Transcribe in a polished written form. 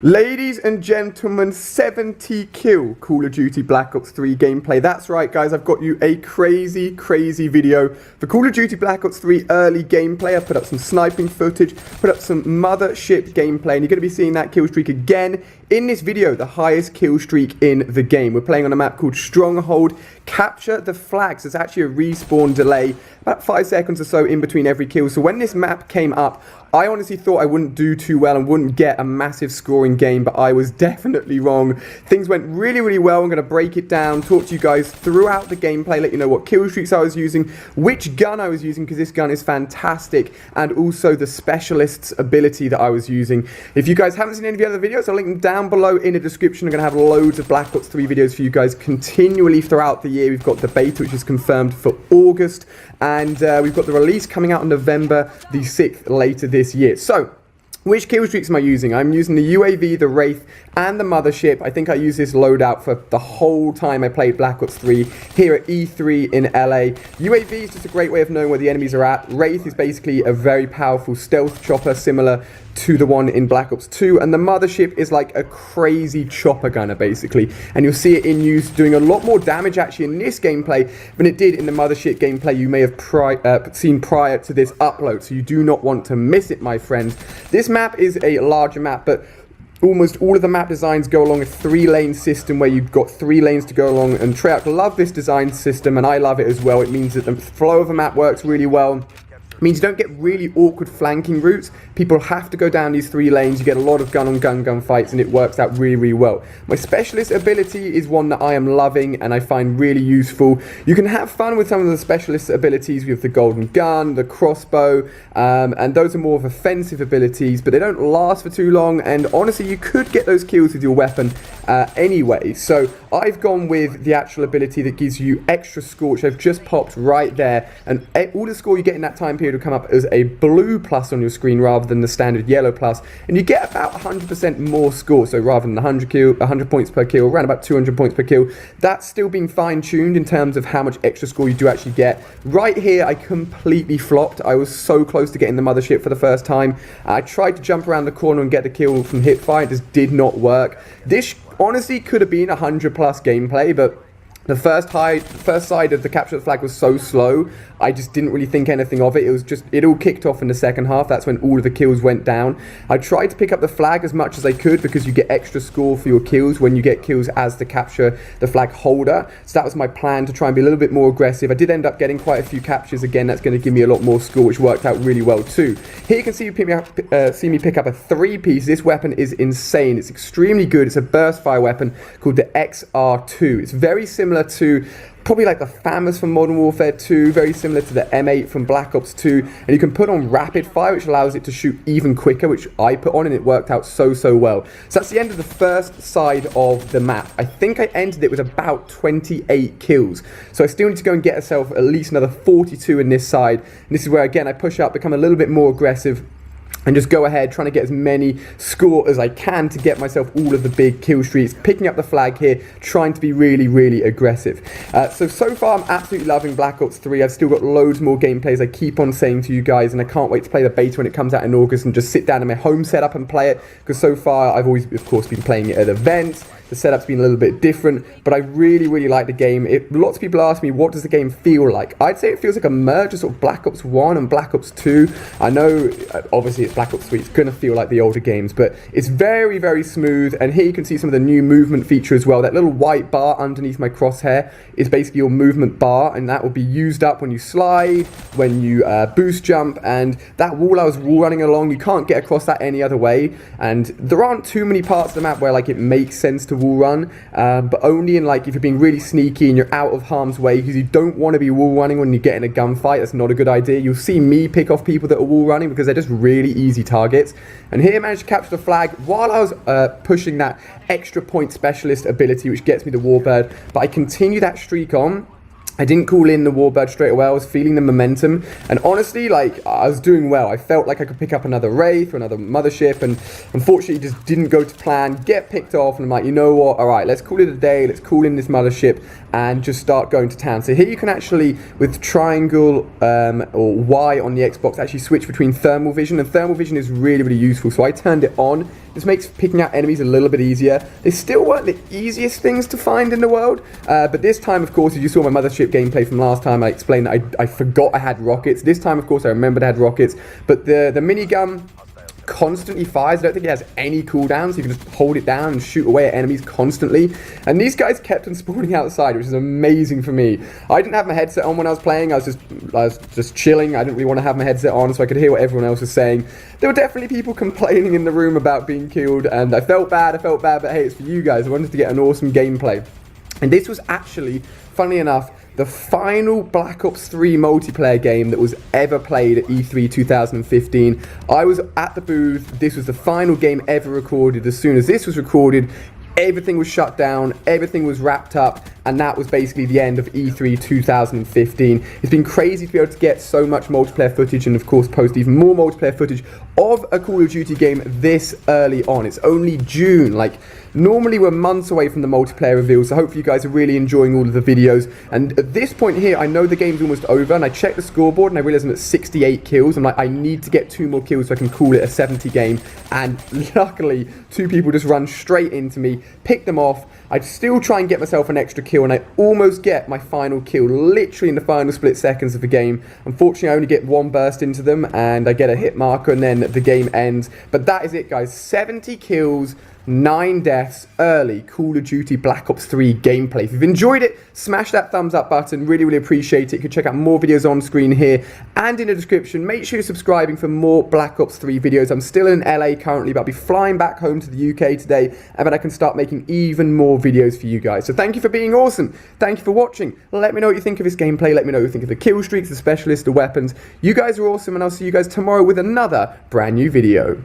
Ladies and gentlemen, 70 kill Call of Duty Black Ops 3 gameplay. That's right, guys, I've got you a crazy video for Call of Duty Black Ops 3 early gameplay. I've put up some sniping footage, put up some mothership gameplay, and you're going to be seeing that kill streak again in this video, the highest kill streak in the game. We're playing on a map called Stronghold. Capture the flags. There's actually a respawn delay, about 5 seconds or so in between every kill. So when this map came up, I honestly thought I wouldn't do too well and wouldn't get a massive scoring game, but I was definitely wrong. Things went really well. I'm going to break it down, talk to you guys throughout the gameplay, let you know what kill streaks I was using, which gun I was using, because this gun is fantastic, and also the specialist's ability that I was using. If you guys haven't seen any of the other videos, I'll link them down below in the description. I'm going to have loads of Black Ops 3 videos for you guys continually throughout the year. We've got the beta, which is confirmed for August, and we've got the release coming out on November the 6th later this year. So, which kill streaks am I using? I'm using the UAV, the Wraith, and the Mothership. I think I used this loadout for the whole time I played Black Ops 3 here at E3 in LA. UAV is just a great way of knowing where the enemies are at. Wraith is basically a very powerful stealth chopper similar to the one in Black Ops 2, and the Mothership is like a crazy chopper gunner basically, and you'll see it in use doing a lot more damage actually in this gameplay than it did in the Mothership gameplay you may have seen prior to this upload, so you do not want to miss it, my friends. This map is a larger map, but almost all of the map designs go along a 3-lane system where you've got 3 lanes to go along, and Treyarch love this design system and I love it as well. It means that the flow of the map works really well. It means you don't get really awkward flanking routes. People have to go down these 3 lanes. You get a lot of gun-on-gun fights, and it works out really well. My specialist ability is one that I am loving and I find really useful. You can have fun with some of the specialist abilities with the golden gun, the crossbow, and those are more of offensive abilities, but they don't last for too long, and honestly you could get those kills with your weapon anyway. So I've gone with the actual ability that gives you extra score, which I've just popped right there, and all the score you get in that time period will come up as a blue plus on your screen rather than the standard yellow plus, and you get about 100% more score. So rather than 100 points per kill, around about 200 points per kill. That's still being fine-tuned in terms of how much extra score you do actually get. Right here I completely flopped. I was so close to getting the Mothership for the first time. I tried to jump around the corner and get the kill from hipfire. It just did not work. This honestly could have been 100 plus gameplay, but the first side of the capture the flag was so slow, I just didn't really think anything of it. It was just, it all kicked off in the second half. That's when all of the kills went down. I tried to pick up the flag as much as I could because you get extra score for your kills when you get kills as the capture the flag holder. So that was my plan, to try and be a little bit more aggressive. I did end up getting quite a few captures. Again, that's going to give me a lot more score, which worked out really well too. Here you can see me pick up a 3-piece. This weapon is insane. It's extremely good. It's a burst fire weapon called the XR2. It's very similar to probably like the FAMAS from Modern Warfare 2, very similar to the M8 from Black Ops 2, and you can put on rapid fire, which allows it to shoot even quicker, which I put on, and it worked out so well. So that's the end of the first side of the map. I think I ended it with about 28 kills, so I still need to go and get myself at least another 42 in this side, and this is where again I push up, become a little bit more aggressive, and just go ahead, trying to get as many score as I can to get myself all of the big kill streaks, picking up the flag here, trying to be really aggressive. So far I'm absolutely loving Black Ops 3. I've still got loads more gameplays I keep on saying to you guys, and I can't wait to play the beta when it comes out in August and just sit down in my home setup and play it, because so far I've always, of course, been playing it at events. The setup's been a little bit different, but I really like the game. Lots of people ask me, what does the game feel like? I'd say it feels like a merge of sort of Black Ops 1 and Black Ops 2. I know, obviously it's Black Ops 3, it's going to feel like the older games, but it's very smooth, and here you can see some of the new movement feature as well. That little white bar underneath my crosshair is basically your movement bar, and that will be used up when you slide, when you boost jump, and that wall I was wall running along, you can't get across that any other way, and there aren't too many parts of the map where like it makes sense to wall run, but only in like if you're being really sneaky and you're out of harm's way, because you don't want to be wall running when you get in a gunfight. That's not a good idea. You'll see me pick off people that are wall running because they're just really easy targets. And here I managed to capture the flag while I was pushing that extra point specialist ability, which gets me the Warbird, but I continue that streak on. I didn't call in the Warbird straight away. I was feeling the momentum, and honestly, like, I was doing well. I felt like I could pick up another Wraith or another Mothership, and unfortunately it just didn't go to plan, get picked off, and I'm like, you know what, alright, let's call it a day, let's call in this Mothership and just start going to town. So here you can actually, with triangle or Y on the Xbox, actually switch between thermal vision, and thermal vision is really useful. So I turned it on This makes picking out enemies a little bit easier. They still weren't the easiest things to find in the world, but this time, of course, as you saw my mothership gameplay from last time, I explained that I forgot I had rockets. This time, of course, I remembered I had rockets, but the minigun constantly fires. I don't think it has any cooldowns, so you can just hold it down and shoot away at enemies constantly. And these guys kept on spawning outside, which is amazing for me. I didn't have my headset on when I was playing. I was just chilling. I didn't really want to have my headset on so I could hear what everyone else was saying. There were definitely people complaining in the room about being killed, and I felt bad, but hey, it's for you guys. I wanted to get an awesome gameplay. And this was actually, funnily enough, the final Black Ops 3 multiplayer game that was ever played at E3 2015. I was at the booth. This was the final game ever recorded. As soon as this was recorded, everything was shut down, everything was wrapped up, and that was basically the end of E3 2015. It's been crazy to be able to get so much multiplayer footage and, of course, post even more multiplayer footage of a Call of Duty game this early on. It's only June. Like, normally we're months away from the multiplayer reveal, so hopefully you guys are really enjoying all of the videos. And at this point here, I know the game's almost over, and I checked the scoreboard and I realized I'm at 68 kills. I'm like, I need to get 2 more kills so I can call it a 70 game. And luckily, 2 people just run straight into me, pick them off. I'd still try and get myself an extra kill, and I almost get my final kill, literally in the final split seconds of the game. Unfortunately, I only get 1 burst into them, and I get a hit marker, and then the game ends. But that is it, guys. 70 kills, 9 deaths, early Call of Duty Black Ops 3 gameplay. If you've enjoyed it, smash that thumbs up button. Really, really appreciate it. You can check out more videos on screen here and in the description. Make sure you're subscribing for more Black Ops 3 videos. I'm still in LA currently, but I'll be flying back home to the UK today, and then I can start making even more videos for you guys. So thank you for being awesome. Thank you for watching. Let me know what you think of this gameplay. Let me know what you think of the kill streaks, the specialists, the weapons. You guys are awesome, and I'll see you guys tomorrow with another brand new video.